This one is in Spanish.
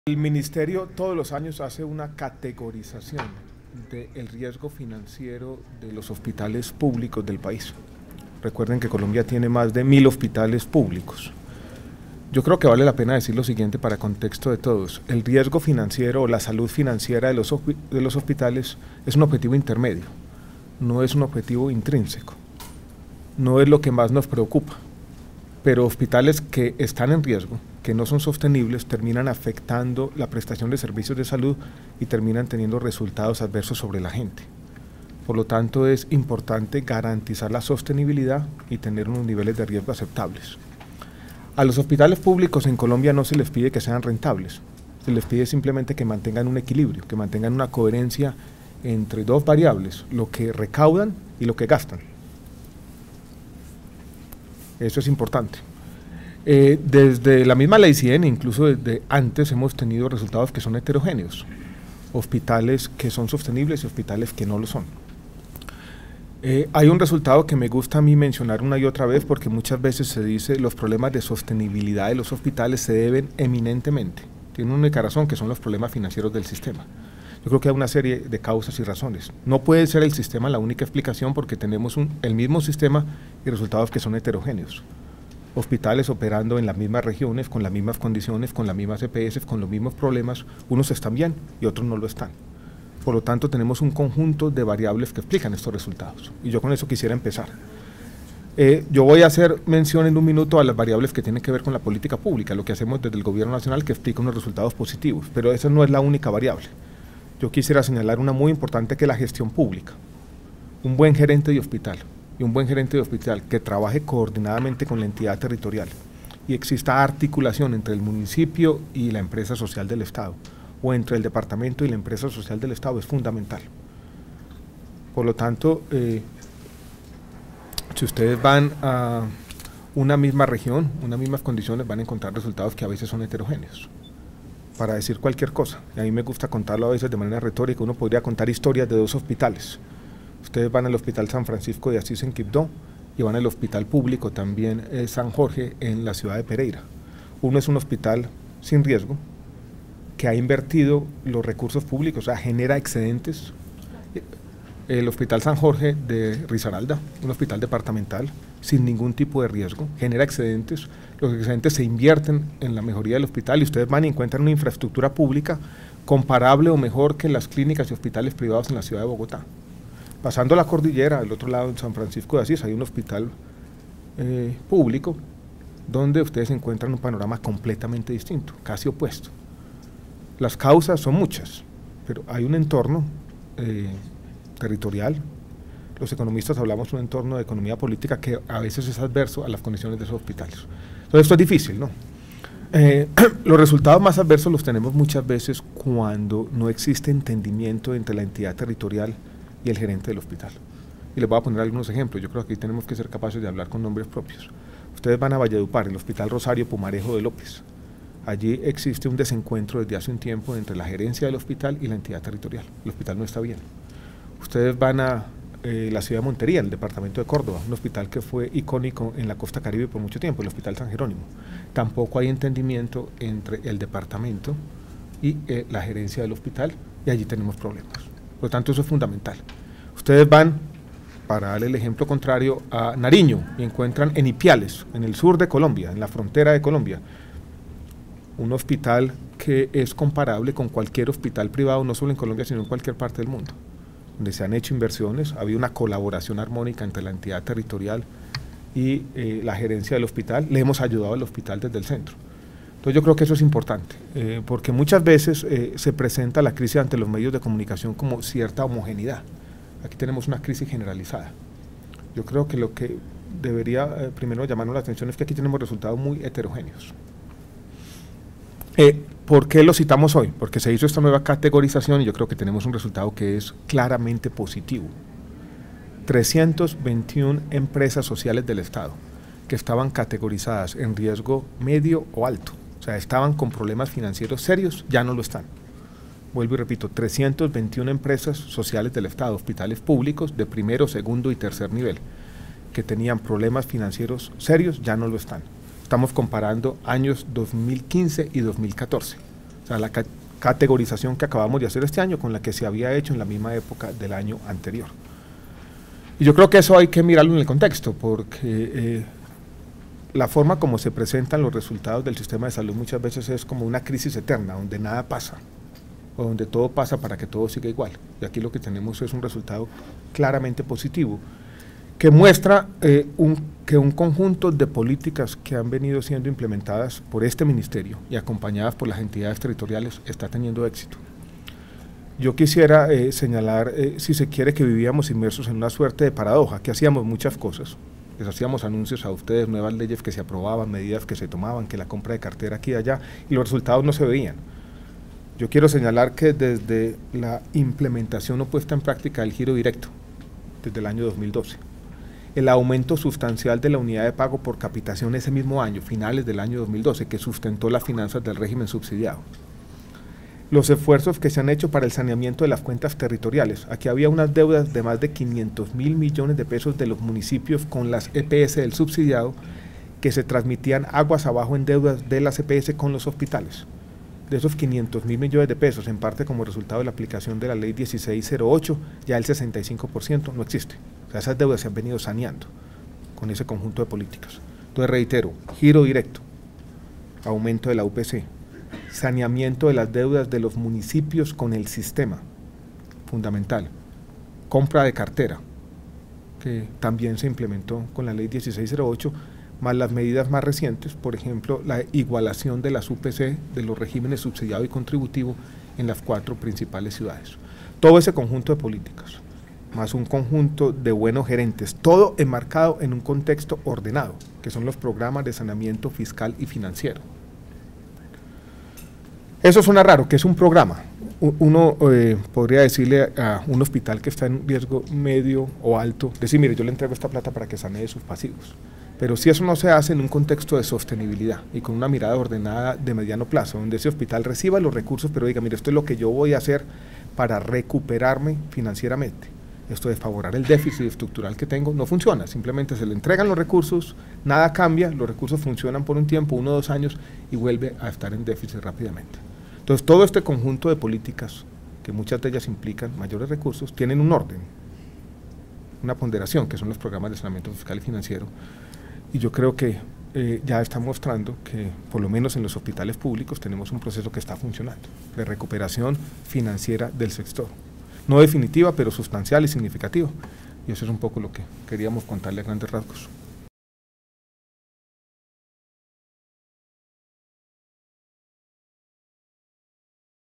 El ministerio todos los años hace una categorización del riesgo financiero de los hospitales públicos del país. Recuerden que Colombia tiene más de 1000 hospitales públicos. Yo creo que vale la pena decir lo siguiente para contexto de todos. El riesgo financiero o la salud financiera de los hospitales es un objetivo intermedio, no es un objetivo intrínseco, no es lo que más nos preocupa. Pero hospitales que están en riesgo, que no son sostenibles, terminan afectando la prestación de servicios de salud y terminan teniendo resultados adversos sobre la gente. Por lo tanto, es importante garantizar la sostenibilidad y tener unos niveles de riesgo aceptables. A los hospitales públicos en Colombia no se les pide que sean rentables, se les pide simplemente que mantengan un equilibrio, que mantengan una coherencia entre dos variables, lo que recaudan y lo que gastan. Eso es importante. Desde la misma ley 100, incluso desde antes, hemos tenido resultados que son heterogéneos. Hospitales que son sostenibles y hospitales que no lo son. Hay un resultado que me gusta a mí mencionar una y otra vez porque muchas veces se dice los problemas de sostenibilidad de los hospitales se deben eminentemente, tiene una única razón, que son los problemas financieros del sistema. Yo creo que hay una serie de causas y razones. No puede ser el sistema la única explicación porque tenemos el mismo sistema y resultados que son heterogéneos. Hospitales operando en las mismas regiones, con las mismas condiciones, con las mismas EPS, con los mismos problemas, unos están bien y otros no lo están. Por lo tanto, tenemos un conjunto de variables que explican estos resultados. Y yo con eso quisiera empezar. Yo voy a hacer mención en un minuto a las variables que tienen que ver con la política pública, lo que hacemos desde el gobierno nacional que explica unos resultados positivos, pero esa no es la única variable. Yo quisiera señalar una muy importante que es la gestión pública. Un buen gerente de hospital y un buen gerente de hospital que trabaje coordinadamente con la entidad territorial y exista articulación entre el municipio y la empresa social del Estado o entre el departamento y la empresa social del Estado es fundamental. Por lo tanto, si ustedes van a una misma región, unas mismas condiciones, van a encontrar resultados que a veces son heterogéneos. Para decir cualquier cosa, y a mí me gusta contarlo a veces de manera retórica, uno podría contar historias de dos hospitales. Ustedes van al Hospital San Francisco de Asís en Quibdó y van al Hospital Público también San Jorge en la ciudad de Pereira. Uno es un hospital sin riesgo, que ha invertido los recursos públicos, o sea, genera excedentes. El Hospital San Jorge de Risaralda, un hospital departamental, sin ningún tipo de riesgo, genera excedentes, los excedentes se invierten en la mejoría del hospital y ustedes van y encuentran una infraestructura pública comparable o mejor que las clínicas y hospitales privados en la ciudad de Bogotá. Pasando la cordillera, al otro lado en San Francisco de Asís, hay un hospital público donde ustedes encuentran un panorama completamente distinto, casi opuesto. Las causas son muchas, pero hay un entorno territorial. Los economistas hablamos de un entorno de economía política que a veces es adverso a las condiciones de esos hospitales. Entonces esto es difícil, ¿no? Los resultados más adversos los tenemos muchas veces cuando no existe entendimiento entre la entidad territorial y el gerente del hospital. Y les voy a poner algunos ejemplos. Yo creo que aquí tenemos que ser capaces de hablar con nombres propios. Ustedes van a Valledupar, el Hospital Rosario Pumarejo de López. Allí existe un desencuentro desde hace un tiempo entre la gerencia del hospital y la entidad territorial. El hospital no está bien. Ustedes van a la ciudad de Montería, el departamento de Córdoba, un hospital que fue icónico en la costa caribe por mucho tiempo, el Hospital San Jerónimo. Tampoco hay entendimiento entre el departamento y la gerencia del hospital y allí tenemos problemas. Por lo tanto, eso es fundamental. Ustedes van, para darle el ejemplo contrario, a Nariño y encuentran en Ipiales, en el sur de Colombia, en la frontera de Colombia, un hospital que es comparable con cualquier hospital privado, no solo en Colombia, sino en cualquier parte del mundo, donde se han hecho inversiones, ha habido una colaboración armónica entre la entidad territorial y la gerencia del hospital. Le hemos ayudado al hospital desde el centro. Entonces yo creo que eso es importante, porque muchas veces se presenta la crisis ante los medios de comunicación como cierta homogeneidad. Aquí tenemos una crisis generalizada. Yo creo que lo que debería primero llamarnos la atención es que aquí tenemos resultados muy heterogéneos. ¿Por qué lo citamos hoy? Porque se hizo esta nueva categorización y yo creo que tenemos un resultado que es claramente positivo. 321 empresas sociales del Estado que estaban categorizadas en riesgo medio o alto, o sea, estaban con problemas financieros serios, ya no lo están. Vuelvo y repito, 321 empresas sociales del Estado, hospitales públicos de primero, segundo y tercer nivel, que tenían problemas financieros serios, ya no lo están. Estamos comparando años 2015 y 2014. O sea, la categorización que acabamos de hacer este año con la que se había hecho en la misma época del año anterior. Y yo creo que eso hay que mirarlo en el contexto, porque la forma como se presentan los resultados del sistema de salud muchas veces es como una crisis eterna, donde nada pasa, o donde todo pasa para que todo siga igual. Y aquí lo que tenemos es un resultado claramente positivo, que muestra que un conjunto de políticas que han venido siendo implementadas por este ministerio y acompañadas por las entidades territoriales está teniendo éxito. Yo quisiera señalar, si se quiere, que vivíamos inmersos en una suerte de paradoja, que hacíamos muchas cosas. Les hacíamos anuncios a ustedes, nuevas leyes que se aprobaban, medidas que se tomaban, que la compra de cartera aquí y allá, y los resultados no se veían. Yo quiero señalar que desde la implementación o puesta en práctica del giro directo, desde el año 2012, el aumento sustancial de la unidad de pago por capitación ese mismo año, finales del año 2012, que sustentó las finanzas del régimen subsidiado, los esfuerzos que se han hecho para el saneamiento de las cuentas territoriales. Aquí había unas deudas de más de 500.000 millones de pesos de los municipios con las EPS del subsidiado, que se transmitían aguas abajo en deudas de las EPS con los hospitales. De esos 500.000 millones de pesos, en parte como resultado de la aplicación de la ley 1608, ya el 65% no existe. O sea, esas deudas se han venido saneando con ese conjunto de políticas. Entonces reitero, giro directo, aumento de la UPC, saneamiento de las deudas de los municipios con el sistema, fundamental, compra de cartera, que también se implementó con la ley 1608, más las medidas más recientes, por ejemplo, la igualación de las UPC de los regímenes subsidiado y contributivo en las 4 principales ciudades. Todo ese conjunto de políticas, más un conjunto de buenos gerentes, todo enmarcado en un contexto ordenado, que son los programas de saneamiento fiscal y financiero. Eso suena raro, que es un programa. Uno podría decirle a un hospital que está en riesgo medio o alto, decir, mire, yo le entrego esta plata para que sanee sus pasivos. Pero si eso no se hace en un contexto de sostenibilidad y con una mirada ordenada de mediano plazo, donde ese hospital reciba los recursos, pero diga, mire, esto es lo que yo voy a hacer para recuperarme financieramente. Esto de favorar el déficit estructural que tengo no funciona, simplemente se le entregan los recursos, nada cambia, los recursos funcionan por un tiempo, 1 o 2 años, y vuelve a estar en déficit rápidamente. Entonces todo este conjunto de políticas, que muchas de ellas implican mayores recursos, tienen un orden, una ponderación, que son los programas de saneamiento fiscal y financiero, y yo creo que ya está mostrando que, por lo menos en los hospitales públicos, tenemos un proceso que está funcionando, de recuperación financiera del sector. No definitiva, pero sustancial y significativa. Y eso es un poco lo que queríamos contarle a grandes rasgos.